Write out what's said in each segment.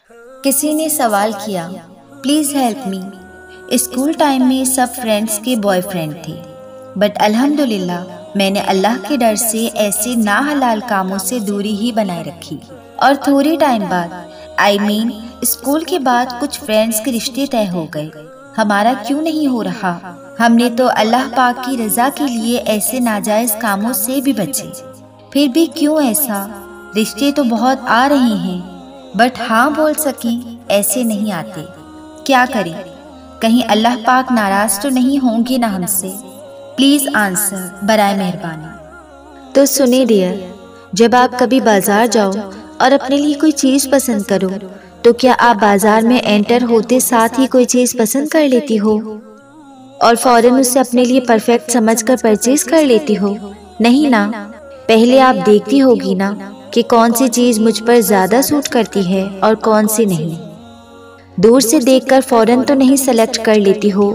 کسی نے سوال کیا، please help me. School time میں سب فرینڈس کے بوائے فرینڈ تھے، بٹ الحمدللہ میں نے اللہ کے ڈر سے ایسے ناحلال کاموں سے دوری ہی بنائے رکھی، اور تھوڑے ٹائم بعد اسکول کے بعد کچھ فرینڈس کے رشتے طے ہو گئے۔ ہمارا کیوں نہیں ہو رہا؟ ہم نے تو اللہ پاک کی رضا کے لیے ایسے ناجائز کاموں سے بھی بچے، پھر بھی کیوں ایسا؟ رشتے تو بہت آ رہے ہیں، بٹ ہاں بول سکیں ایسے نہیں آتے، کیا کریں؟ کہیں اللہ پاک ناراض تو نہیں ہوں گے نا ہم سے؟ پلیز آنسر برائے مہربانی۔ تو سنیں ڈیئر، جب آپ کبھی بازار جاؤ اور اپنے لیے کوئی چیز پسند کرو تو کیا آپ بازار میں انٹر ہوتے ساتھ ہی کوئی چیز پسند کر لیتی ہو اور فوراً اسے اپنے لیے پرفیکٹ سمجھ کر پرچیز کر لیتی ہو؟ نہیں نا، پہلے آپ دیکھتی ہوگی نا کہ کون سی چیز مجھ پر زیادہ سوٹ کرتی ہے اور کون سی نہیں۔ دور سے دیکھ کر فوراً تو نہیں سلیکٹ کر لیتی ہو،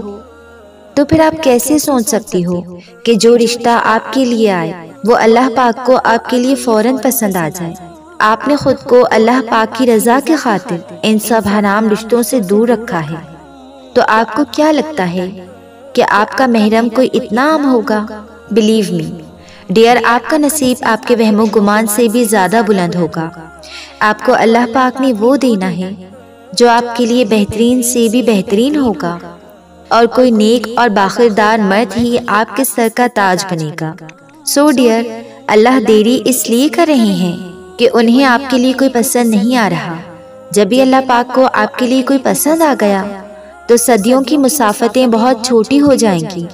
تو پھر آپ کیسے سوچ سکتی ہو کہ جو رشتہ آپ کے لیے آئے وہ اللہ پاک کو آپ کے لیے فوراً پسند آ جائے؟ آپ نے خود کو اللہ پاک کی رضا کی خاطر ان سب حرام رشتوں سے دور رکھا ہے، تو آپ کو کیا لگتا ہے کہ آپ کا محرم کوئی اتنا عام ہوگا؟ بلیو می ڈیئر، آپ کا نصیب آپ کے وہم و گمان سے بھی زیادہ بلند ہوگا۔ آپ کو اللہ پاک نے وہ دینا ہے جو آپ کے لیے بہترین سے بھی بہترین ہوگا، اور کوئی نیک اور باخردار مرد ہی آپ کے سر کا تاج بنے گا۔ سو ڈیئر، اللہ دیری اس لیے کر رہے ہیں کہ انہیں آپ کے لیے کوئی پسند نہیں آ رہا۔ جب بھی اللہ پاک کو آپ کے لیے کوئی پسند آ گیا تو صدیوں کی مسافتیں بہت چھوٹی ہو جائیں گی،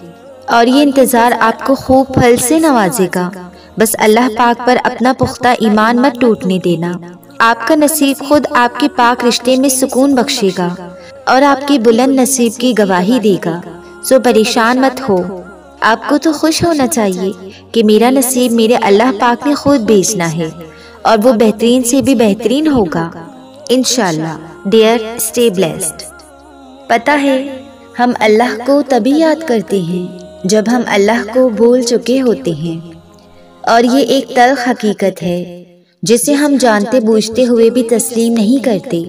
اور یہ انتظار آپ کو خوب پھل سے نوازے گا۔ بس اللہ پاک پر اپنا پختہ ایمان مت ٹوٹنے دینا۔ آپ کا نصیب خود آپ کے پاک رشتے میں سکون بخشے گا اور آپ کی بلند نصیب کی گواہی دے گا۔ سو پریشان مت ہو، آپ کو تو خوش ہونا چاہیے کہ میرا نصیب میرے اللہ پاک نے خود بھیجنا ہے، اور وہ بہترین سے بھی بہترین ہوگا انشاءاللہ۔ Dear, stay blessed. پتہ ہے ہم اللہ کو تبھی یاد کرتے ہیں جب ہم اللہ کو بھول چکے ہوتے ہیں، اور یہ ایک تلخ حقیقت ہے جسے ہم جانتے بوجھتے ہوئے بھی تسلیم نہیں کرتے۔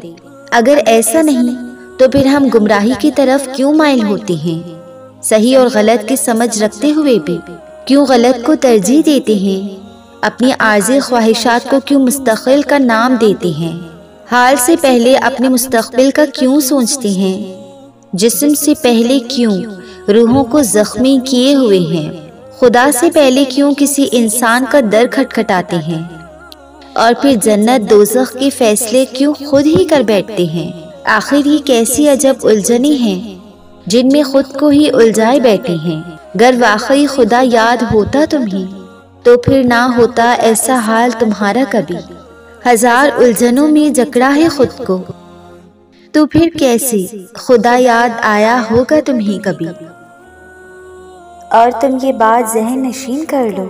اگر ایسا نہیں تو پھر ہم گمراہی کی طرف کیوں مائل ہوتے ہیں؟ صحیح اور غلط کی سمجھ رکھتے ہوئے بھی کیوں غلط کو ترجیح دیتے ہیں؟ اپنی عارضی خواہشات کو کیوں مستقبل کا نام دیتے ہیں؟ حال سے پہلے اپنے مستقبل کا کیوں سوچتے ہیں؟ جسم سے پہلے کیوں روحوں کو زخمی کیے ہوئے ہیں؟ خدا سے پہلے کیوں کسی انسان کا در کھٹکھٹاتے ہیں؟ اور پھر جنت دوزخ کے فیصلے کیوں خود ہی کر بیٹھتے ہیں؟ آخر یہ کیسی عجب الجھنیں ہیں جن میں خود کو ہی الجھائے بیٹھے ہیں۔ گر واقعی خدا یاد ہوتا تمہیں تو پھر نہ ہوتا ایسا حال تمہارا کبھی۔ ہزار الجھنوں میں جکڑا ہے خود کو، تو پھر کیسے خدا یاد آیا ہوگا تمہیں کبھی؟ اور تم یہ بات ذہن نشین کر لو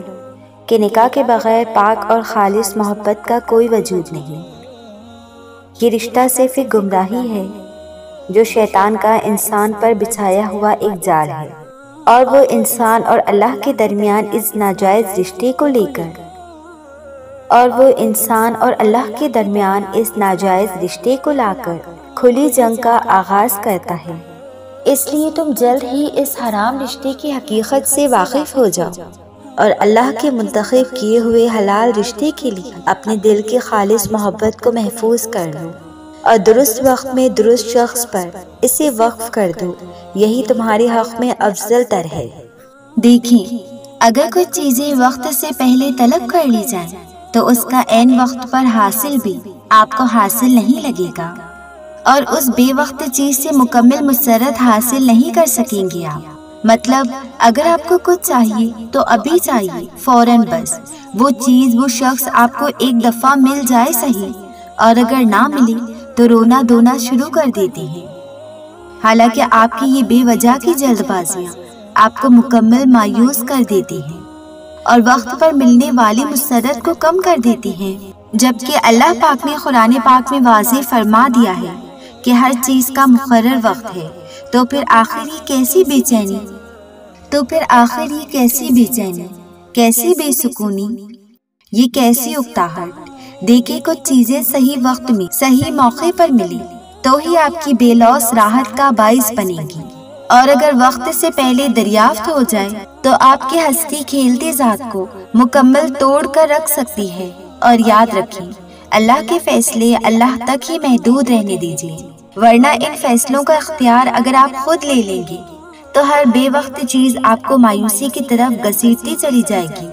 کہ نکاح کے بغیر پاک اور خالص محبت کا کوئی وجود نہیں۔ یہ رشتہ صرف ایک گمراہی ہے جو شیطان کا انسان پر بچھایا ہوا ایک جال ہے، اور وہ انسان اور اللہ کے درمیان اس ناجائز رشتے کو لا کر کھلی جنگ کا آغاز کرتا ہے۔ اس لیے تم جلد ہی اس حرام رشتے کی حقیقت سے واقف ہو جاؤ، اور اللہ کے منتخب کیے ہوئے حلال رشتے کے لیے اپنے دل کی خالص محبت کو محفوظ کر لو، اور درست وقت میں درست شخص پر اسے وقف کر دو۔ یہی تمہارے حق میں افضل تر ہے۔ دیکھیں، اگر کچھ چیزیں وقت سے پہلے طلب کر لی جائیں تو اس کا عین وقت پر حاصل بھی آپ کو حاصل نہیں لگے گا، اور اس بے وقت چیز سے مکمل مسرت حاصل نہیں کر سکیں گے آپ۔ مطلب اگر آپ کو کچھ چاہیے تو ابھی چاہیے، فوراً، بس وہ چیز، وہ شخص آپ کو ایک دفعہ مل جائے صحیح، اور اگر نہ ملے تو رونا دھونا شروع کر دیتے ہیں۔ حالانکہ آپ کی یہ بے وجہ کی جلد بازیاں آپ کو مکمل مایوس کر دیتی ہیں اور وقت پر ملنے والی مسرت کو کم کر دیتی ہیں، جبکہ اللہ پاک نے قرآن پاک میں واضح فرما دیا ہے کہ ہر چیز کا مقرر وقت ہے۔ تو پھر آخر یہ کیسی بے چینی، کیسی بے سکونی، یہ کیسی اکتاہٹ، دیکھیں کچھ چیزیں صحیح وقت میں صحیح موقع پر ملی تو ہی آپ کی بے لوث راحت کا باعث بنے گی، اور اگر وقت سے پہلے دریافت ہو جائے تو آپ کی ہستی کھیلتے ذات کو مکمل توڑ کر رکھ سکتی ہے۔ اور یاد رکھیں، اللہ کے فیصلے اللہ تک ہی محدود رہنے دیجیے، ورنہ ان فیصلوں کا اختیار اگر آپ خود لے لیں گے تو ہر بے وقت چیز آپ کو مایوسی کی طرف گھسیٹتی چلی جائے گی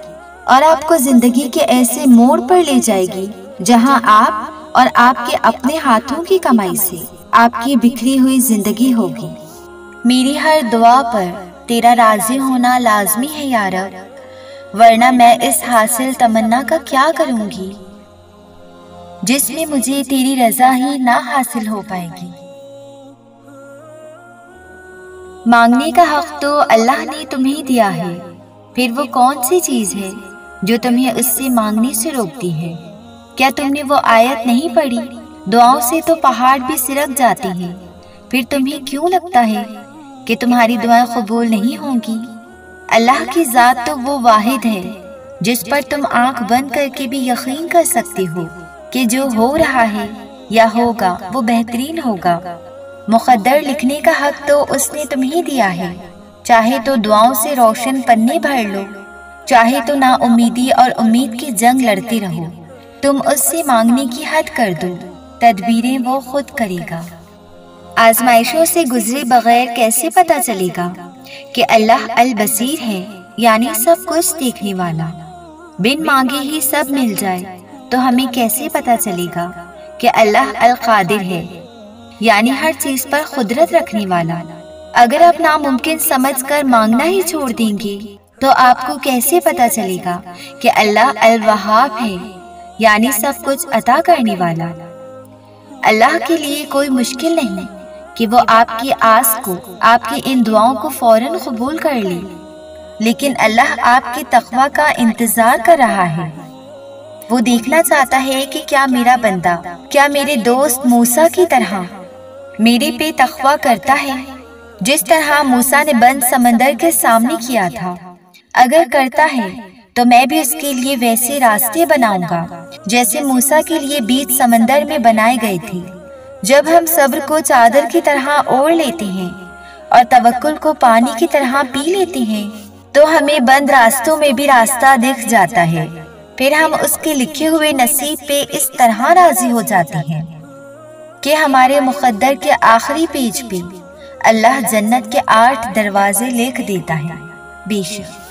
اور آپ کو زندگی کے ایسے موڑ پر لے جائے گی جہاں آپ اور آپ کے اپنے ہاتھوں کی کمائی سے آپ کی بکھری ہوئی زندگی ہوگی۔ میری ہر دعا پر تیرا راضی ہونا لازمی ہے یا رب، ورنہ میں اس حاصل تمنا کا کیا کروں گی جس میں مجھے تیری رضا ہی نہ حاصل ہو پائے گی۔ مانگنے کا حق تو اللہ نے تمہیں دیا ہے، پھر وہ کون سی چیز ہے جو تمہیں اس سے مانگنے سے روکتی ہے؟ کیا تم نے وہ آیت نہیں پڑھی، دعاؤں سے تو پہاڑ بھی سرک جاتے ہیں، پھر تمہیں کیوں لگتا ہے کہ تمہاری دعائیں قبول نہیں ہوں گی؟ اللہ کی ذات تو وہ واحد ہے جس پر تم آنکھ بند کر کے بھی یقین کر سکتے ہو کہ جو ہو رہا ہے یا ہوگا وہ بہترین ہوگا۔ مقدر لکھنے کا حق تو اس نے تمہیں دیا ہے، چاہے تو دعاؤں سے روشن پنے بھر لو، چاہے تو نا امیدی اور امید کی جنگ لڑتے رہو۔ تم اس سے مانگنے کی حد کر دو، تدبیریں وہ خود کرے گا۔ آزمائشوں سے گزرے بغیر کیسے پتہ چلے گا کہ اللہ البصیر ہے، یعنی سب کچھ دیکھنے والا؟ بن مانگے ہی سب مل جائے تو ہمیں کیسے پتہ چلے گا کہ اللہ القادر ہے، یعنی ہر چیز پر قدرت رکھنے والا؟ اگر آپ ناممکن سمجھ کر مانگنا ہی چھوڑ دیں گے تو آپ کو کیسے پتہ چلے گا کہ اللہ الوہاب ہے، یعنی سب کچھ عطا کرنے والا؟ اللہ کے لیے کوئی مشکل نہیں کہ وہ آپ کی آس کو، آپ کی ان دعاؤں کو فوراً قبول کر لے، لیکن اللہ آپ کے تقویٰ کا انتظار کر رہا ہے۔ وہ دیکھنا چاہتا ہے کہ کیا میرا بندہ، کیا میرے دوست موسیٰ کی طرح میرے پہ تقویٰ کرتا ہے، جس طرح موسیٰ نے بند سمندر کے سامنے کیا تھا۔ اگر کرتا ہے تو میں بھی اس کے لیے ویسے راستے بناؤں گا جیسے موسیٰ کے لیے بیچ سمندر میں بنائے گئے تھے۔ جب ہم صبر کو چادر کی طرح اوڑھ لیتے ہیں اور توکل کو پانی کی طرح پی لیتے ہیں تو ہمیں بند راستوں میں بھی راستہ دکھ جاتا ہے، پھر ہم اس کے لکھے ہوئے نصیب پہ اس طرح راضی ہو جاتے ہیں کہ ہمارے مقدر کے آخری پیج پہ اللہ جنت کے 8 دروازے لکھ دیتا ہے۔ بے شک